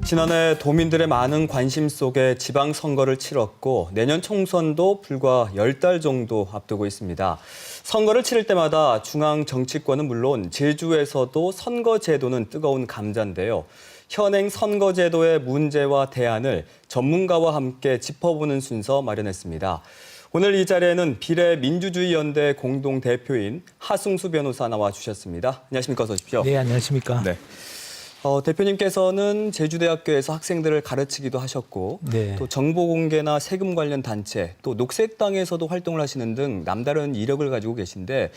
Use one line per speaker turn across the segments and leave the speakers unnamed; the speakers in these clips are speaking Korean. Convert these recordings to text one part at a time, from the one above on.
지난해 도민들의 많은 관심 속에 지방선거를 치렀고 내년 총선도 불과 10달 정도 앞두고 있습니다. 선거를 치를 때마다 중앙 정치권은 물론 제주에서도 선거제도는 뜨거운 감자인데요. 현행 선거제도의 문제와 대안을 전문가와 함께 짚어보는 순서 마련했습니다. 오늘 이 자리에는 비례민주주의연대 공동대표인 하승수 변호사 나와주셨습니다. 안녕하십니까? 어서 오십시오.
네, 안녕하십니까?
네. 대표님께서는 제주대학교에서 학생들을 가르치기도 하셨고
네.
또 정보공개나 세금 관련 단체, 또 녹색당에서도 활동을 하시는 등 남다른 이력을 가지고 계신데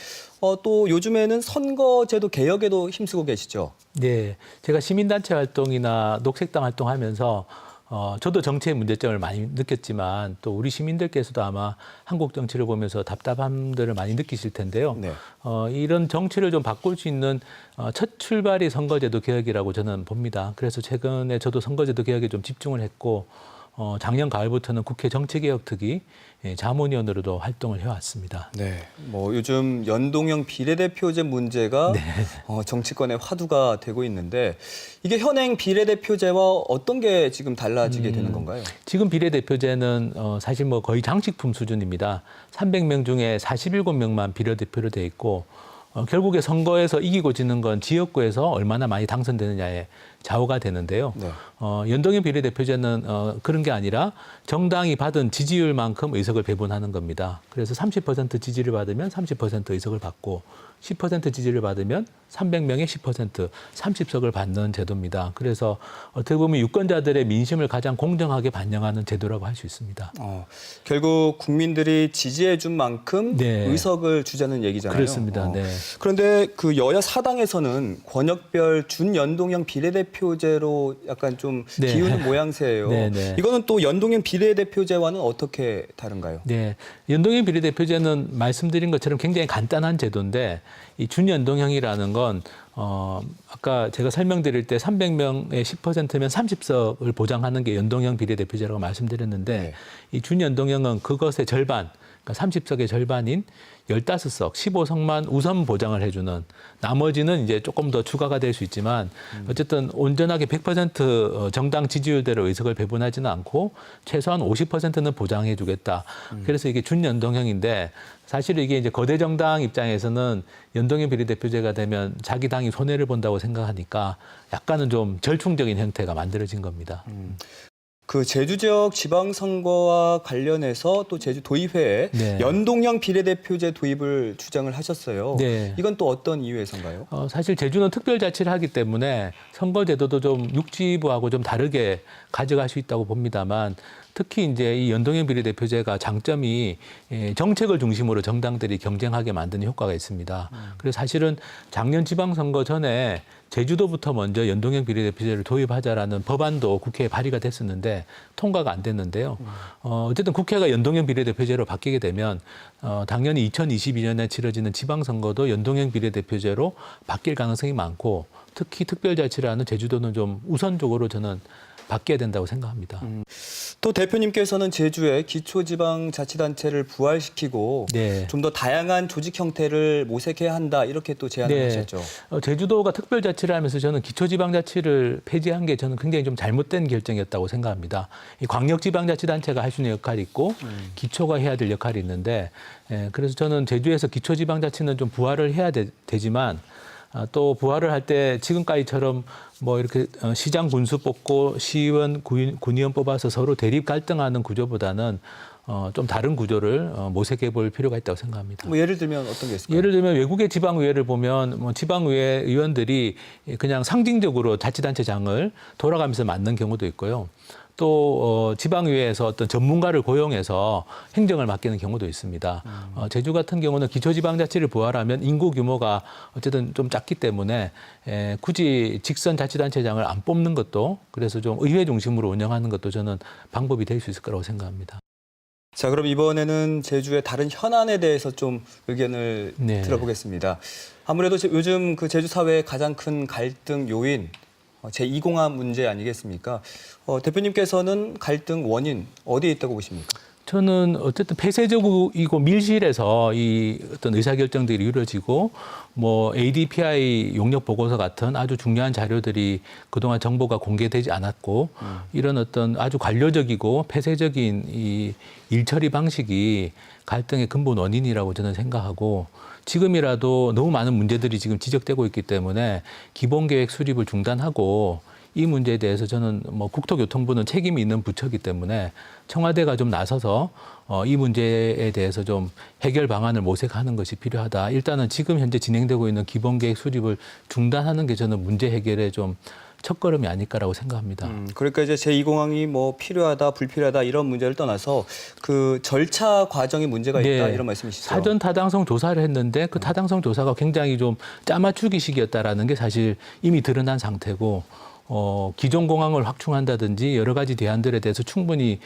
또 요즘에는 선거제도 개혁에도 힘쓰고 계시죠?
네, 제가 시민단체 활동이나 녹색당 활동하면서 저도 정치의 문제점을 많이 느꼈지만 또 우리 시민들께서도 아마 한국 정치를 보면서 답답함들을 많이 느끼실 텐데요.
네.
이런 정치를 좀 바꿀 수 있는 첫 출발이 선거제도 개혁이라고 저는 봅니다. 그래서 최근에 저도 선거제도 개혁에 좀 집중을 했고 작년 가을부터는 국회 정치개혁특위 자문위원으로도 활동을 해왔습니다.
네. 요즘 연동형 비례대표제 문제가
네.
정치권의 화두가 되고 있는데 이게 현행 비례대표제와 어떤 게 지금 달라지게 되는 건가요?
지금 비례대표제는 사실 거의 장식품 수준입니다. 300명 중에 47명만 비례대표로 돼 있고 결국에 선거에서 이기고 지는 건 지역구에서 얼마나 많이 당선되느냐에 좌우가 되는데요.
네.
연동형 비례대표제는 그런 게 아니라 정당이 받은 지지율만큼 의석을 배분하는 겁니다. 그래서 30% 지지를 받으면 30% 의석을 받고 10% 지지를 받으면 300명의 10%, 30석을 받는 제도입니다. 그래서 어떻게 보면 유권자들의 민심을 가장 공정하게 반영하는 제도라고 할 수 있습니다.
결국 국민들이 지지해 준 만큼
네.
의석을 주자는 얘기잖아요.
그렇습니다. 네.
그런데 그 여야 사당에서는 권역별 준연동형 비례대표제로 약간 좀
네.
기우는 모양새예요.
네, 네.
이거는 또 연동형 비례대표제와는 어떻게 다른가요?
네, 연동형 비례대표제는 말씀드린 것처럼 굉장히 간단한 제도인데 이 준연동형이라는 건 아까 제가 설명드릴 때 300명의 10%면 30석을 보장하는 게 연동형 비례대표제라고 말씀드렸는데
네.
이 준연동형은 그것의 절반, 그러니까 30석의 절반인 15석, 15석만 우선 보장을 해주는, 나머지는 이제 조금 더 추가가 될 수 있지만 어쨌든 온전하게 100% 정당 지지율대로 의석을 배분하지는 않고 최소한 50%는 보장해 주겠다. 그래서 이게 준연동형인데 사실 이게 이제 거대 정당 입장에서는 연동형 비례대표제가 되면 자기 당이 손해를 본다고 생각하니까 약간은 좀 절충적인 형태가 만들어진 겁니다.
그 제주 지역 지방선거와 관련해서 또 제주 도의회에
네.
연동형 비례대표제 도입을 주장을 하셨어요.
네.
이건 또 어떤 이유에서인가요?
사실 제주는 특별자치를 하기 때문에 선거제도도 좀 육지부하고 좀 다르게 가져갈 수 있다고 봅니다만 특히 이제 이 연동형 비례대표제가 장점이 정책을 중심으로 정당들이 경쟁하게 만드는 효과가 있습니다. 그래서 사실은 작년 지방선거 전에 제주도부터 먼저 연동형 비례대표제를 도입하자라는 법안도 국회에 발의가 됐었는데 통과가 안 됐는데요. 어쨌든 국회가 연동형 비례대표제로 바뀌게 되면 당연히 2022년에 치러지는 지방선거도 연동형 비례대표제로 바뀔 가능성이 많고 특히 특별자치라는 제주도는 좀 우선적으로 저는 바뀌어야 된다고 생각합니다.
또 대표님께서는 제주의 기초지방자치단체를 부활시키고
네.
좀 더 다양한 조직 형태를 모색해야 한다 이렇게 또 제안을
네.
하셨죠.
제주도가 특별자치를 하면서 저는 기초지방자치를 폐지한 게 저는 굉장히 좀 잘못된 결정이었다고 생각합니다. 이 광역지방자치단체가 할 수 있는 역할이 있고 기초가 해야 될 역할이 있는데 그래서 저는 제주에서 기초지방자치는 좀 부활을 해야 되지만 또 부활을 할 때 지금까지처럼 이렇게 시장 군수 뽑고 시의원, 군의원 뽑아서 서로 대립 갈등하는 구조보다는 좀 다른 구조를 모색해 볼 필요가 있다고 생각합니다.
예를 들면 어떤 게 있을까요?
예를 들면 외국의 지방의회를 보면 지방의회 의원들이 그냥 상징적으로 자치단체장을 돌아가면서 맡는 경우도 있고요. 또 지방의회에서 어떤 전문가를 고용해서 행정을 맡기는 경우도 있습니다. 제주 같은 경우는 기초지방자치를 부활하면 인구 규모가 어쨌든 좀 작기 때문에 굳이 직선 자치단체장을 안 뽑는 것도 그래서 좀 의회 중심으로 운영하는 것도 저는 방법이 될 수 있을 거라고 생각합니다.
자, 그럼 이번에는 제주의 다른 현안에 대해서 좀 의견을
네.
들어보겠습니다. 아무래도 요즘 그 제주 사회의 가장 큰 갈등 요인 제2공화 문제 아니겠습니까? 대표님께서는 갈등 원인 어디에 있다고 보십니까?
저는 어쨌든 폐쇄적이고 밀실에서 이 어떤 의사결정들이 이루어지고 뭐 ADPI 용역 보고서 같은 아주 중요한 자료들이 그동안 정보가 공개되지 않았고 이런 어떤 아주 관료적이고 폐쇄적인 이 일처리 방식이 갈등의 근본 원인이라고 저는 생각하고 지금이라도 너무 많은 문제들이 지금 지적되고 있기 때문에 기본계획 수립을 중단하고 이 문제에 대해서 저는 뭐 국토교통부는 책임이 있는 부처이기 때문에 청와대가 좀 나서서 이 문제에 대해서 좀 해결 방안을 모색하는 것이 필요하다. 일단은 지금 현재 진행되고 있는 기본계획 수립을 중단하는 게 저는 문제 해결에 좀 첫걸음이 아닐까라고 생각합니다.
그러니까 이제 제2공항이 뭐 필요하다, 불필요하다 이런 문제를 떠나서 그 절차 과정에 문제가 있다
네.
이런 말씀이시죠?
사전 타당성 조사를 했는데 그 타당성 조사가 굉장히 좀 짜맞추기식이었다라는 게 사실 이미 드러난 상태고 기존 공항을 확충한다든지 여러 가지 대안들에 대해서 충분히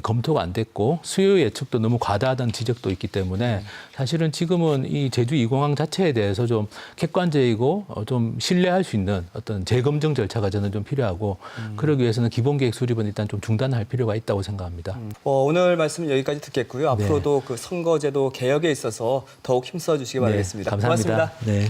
검토가 안 됐고 수요 예측도 너무 과다하다는 지적도 있기 때문에 사실은 지금은 이 제주 2공항 자체에 대해서 좀 객관적이고 좀 신뢰할 수 있는 어떤 재검증 절차가 저는 좀 필요하고 그러기 위해서는 기본계획 수립은 일단 좀 중단할 필요가 있다고 생각합니다.
오늘 말씀은 여기까지 듣겠고요. 앞으로도 그 선거제도 개혁에 있어서 더욱 힘써 주시기 바라겠습니다.
감사합니다.
고맙습니다.
네.